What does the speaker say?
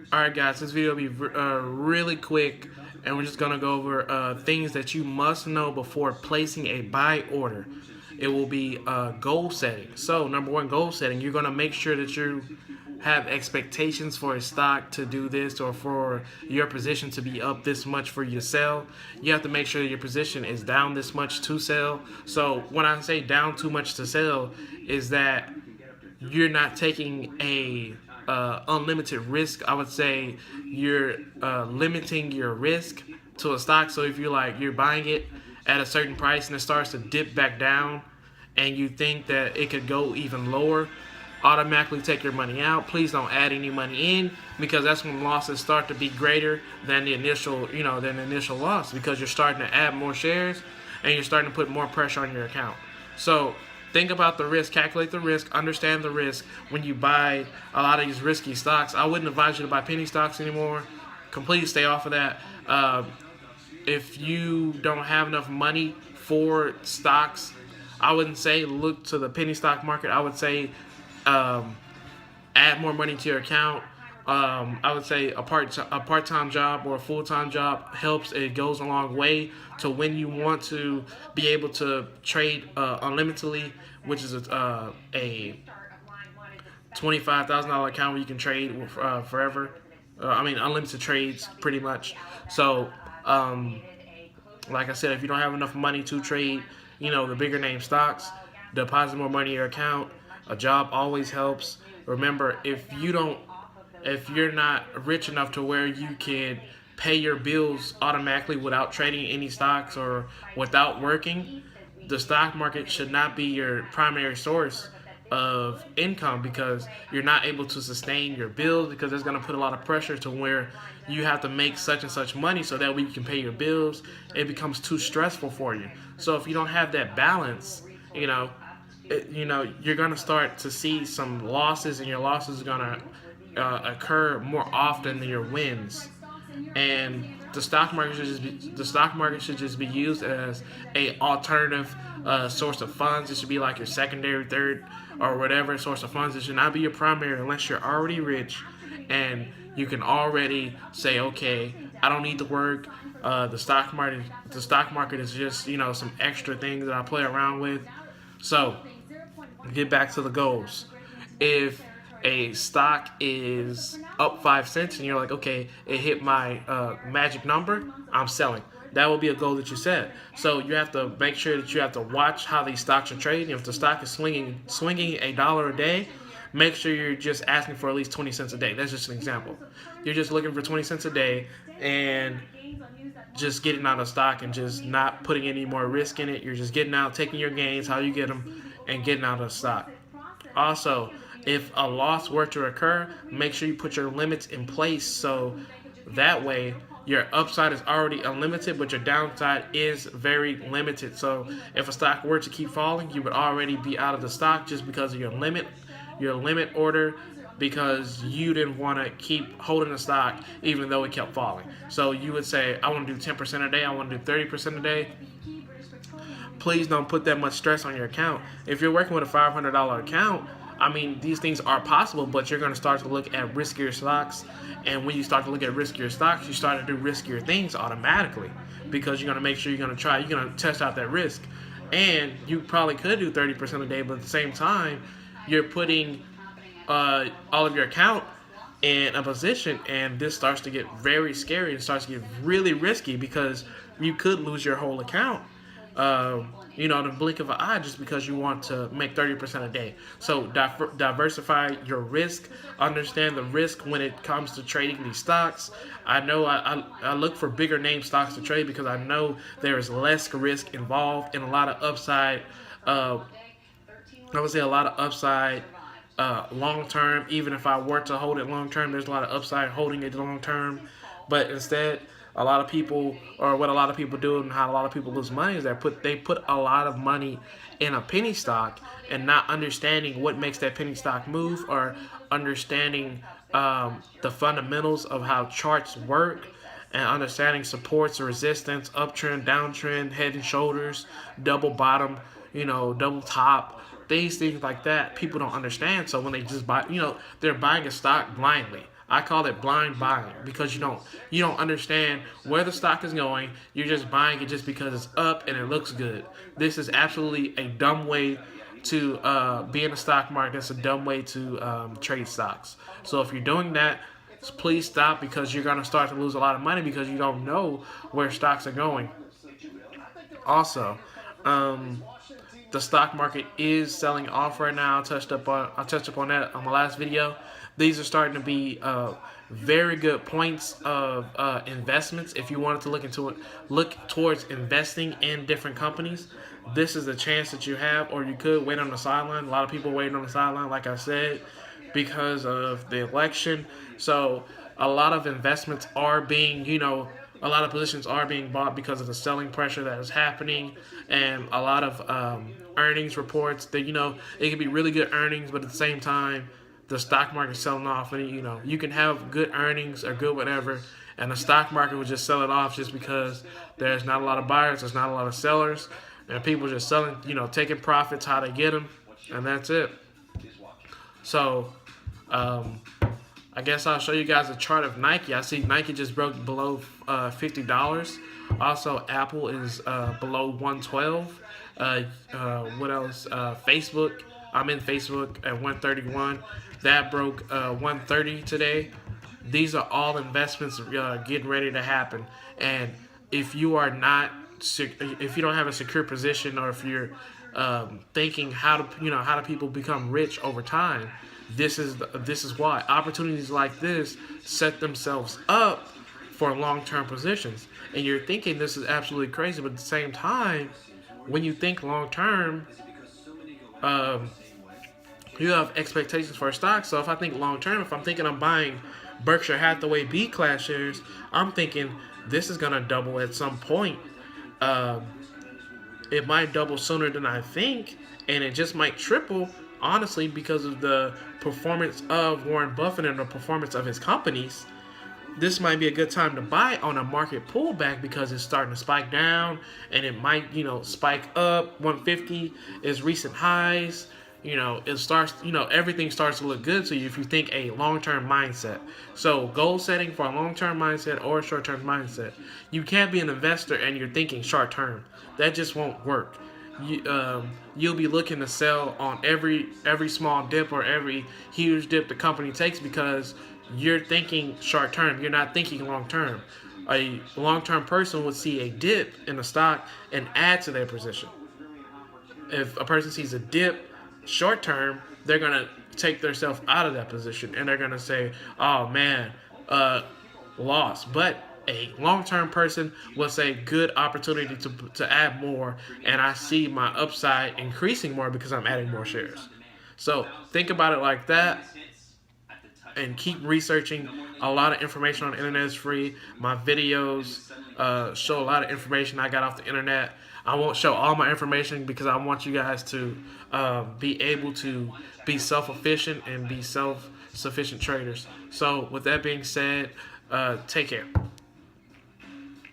Alright guys, this video will be really quick, and we're just going to go over things that you must know before placing a buy order. It will be goal setting. So number one, goal setting. You're going to make sure that you have expectations for a stock to do this, or for your position to be up this much for you to sell. You have to make sure that your position is down this much to sell. So when I say down too much to sell, is that you're not taking a unlimited risk. I would say you're limiting your risk to a stock. So if you're buying it at a certain price and it starts to dip back down, and you think that it could go even lower, automatically take your money out. Please don't add any money in, because that's when losses start to be greater than the initial loss, because you're starting to add more shares and you're starting to put more pressure on your account. So think about the risk, calculate the risk, understand the risk when you buy a lot of these risky stocks. I wouldn't advise you to buy penny stocks anymore. Completely stay off of that. If you don't have enough money for stocks, I wouldn't say look to the penny stock market. I would say add more money to your account. I would say a part-time job or a full-time job helps. It goes a long way to when you want to be able to trade unlimitedly, which is a $25,000 account where you can trade forever. Unlimited trades, pretty much. So, like I said, if you don't have enough money to trade, the bigger name stocks, deposit more money in your account. A job always helps. Remember, if you're not rich enough to where you can pay your bills automatically without trading any stocks or without working, the stock market should not be your primary source of income, because you're not able to sustain your bills, because it's going to put a lot of pressure to where you have to make such and such money so that way you can pay your bills. It becomes too stressful for you. So if you don't have that balance, you're going to start to see some losses, and your losses are going to occur more often than your wins. And the stock market should just be used as a alternative source of funds. It should be like your secondary, third, or whatever source of funds. It should not be your primary unless you're already rich and you can already say, okay, I don't need to work. The stock market is just some extra things that I play around with. So get back to the goals. If a stock is up 5 cents and you're like, okay, it hit my magic number, I'm selling. That will be a goal that you set. So you have to make sure that you have to watch how these stocks are trading. If the stock is swinging $1 a day, make sure you're just asking for at least 20 cents a day. That's just an example. You're just looking for 20 cents a day and just getting out of stock and just not putting any more risk in it. You're just getting out, taking your gains, how you get them, and getting out of stock. Also, if a loss were to occur, make sure you put your limits in place, so that way your upside is already unlimited, but your downside is very limited. So if a stock were to keep falling, you would already be out of the stock just because of your limit order, because you didn't want to keep holding the stock even though it kept falling. So you would say, I want to do 10% a day, I want to do 30% a day. Please don't put that much stress on your account. If you're working with a $500 account, these things are possible, but you're going to start to look at riskier stocks. And when you start to look at riskier stocks, you start to do riskier things automatically, because you're going to make sure you're going to test out that risk. And you probably could do 30% a day, but at the same time, you're putting all of your account in a position, and this starts to get very scary and starts to get really risky, because you could lose your whole account in the blink of an eye, just because you want to make 30% a day. So diversify your risk. Understand the risk when it comes to trading these stocks. I know I look for bigger name stocks to trade, because I know there is less risk involved and a lot of upside. I would say a lot of upside long term. Even if I were to hold it long term, there's a lot of upside holding it long term. But instead, what a lot of people do and how a lot of people lose money is they put a lot of money in a penny stock, and not understanding what makes that penny stock move, or understanding the fundamentals of how charts work, and understanding supports, resistance, uptrend, downtrend, head and shoulders, double bottom, double top. These things like that, people don't understand. So when they just buy, they're buying a stock blindly. I call it blind buying because you don't understand where the stock is going. You're just buying it just because it's up and it looks good. This is absolutely a dumb way to be in the stock market. It's a dumb way to trade stocks. So if you're doing that, please stop, because you're going to start to lose a lot of money because you don't know where stocks are going. Also, the stock market is selling off right now. I touched upon that on my last video. These are starting to be very good points of investments. If you wanted to look towards investing in different companies, this is a chance that you have. Or you could wait on the sideline. A lot of people waiting on the sideline, like I said, because of the election. So a lot of investments are being, a lot of positions are being bought because of the selling pressure that is happening, and a lot of earnings reports that, it can be really good earnings, but at the same time, the stock market selling off, and you can have good earnings or good whatever, and the stock market will just sell it off just because there's not a lot of buyers, there's not a lot of sellers, and people just selling, taking profits how they get them, and that's it. So, I guess I'll show you guys a chart of Nike. I see Nike just broke below $50. Also, Apple is below 112. What else? Facebook. I'm in Facebook at 131. That broke 130 today. These are all investments getting ready to happen. And if you are not, if you don't have a secure position, or if you're thinking how do people become rich over time, this is why opportunities like this set themselves up for long-term positions. And you're thinking this is absolutely crazy, but at the same time, when you think long-term, you have expectations for a stock. So if I think long-term, if I'm thinking I'm buying Berkshire Hathaway B-class shares, I'm thinking this is going to double at some point. It might double sooner than I think, and it just might triple, honestly, because of the performance of Warren Buffett and the performance of his companies. This might be a good time to buy on a market pullback because it's starting to spike down, and it might, spike up. 150 is recent highs. It starts, everything starts to look good to you if you think a long-term mindset. So goal setting for a long-term mindset or a short-term mindset. You can't be an investor and you're thinking short-term. That just won't work. You'll be looking to sell on every small dip or every huge dip the company takes because you're thinking short term. You're not thinking long term. A long term person would see a dip in the stock and add to their position. If a person sees a dip short term, they're gonna take themselves out of that position and they're gonna say, "Oh man, loss." But a long-term person will say, good opportunity to add more, and I see my upside increasing more because I'm adding more shares. So think about it like that, and keep researching. A lot of information on the internet is free. My videos show a lot of information I got off the internet. I won't show all my information because I want you guys to be able to be self-efficient and be self-sufficient traders. So with that being said, take care.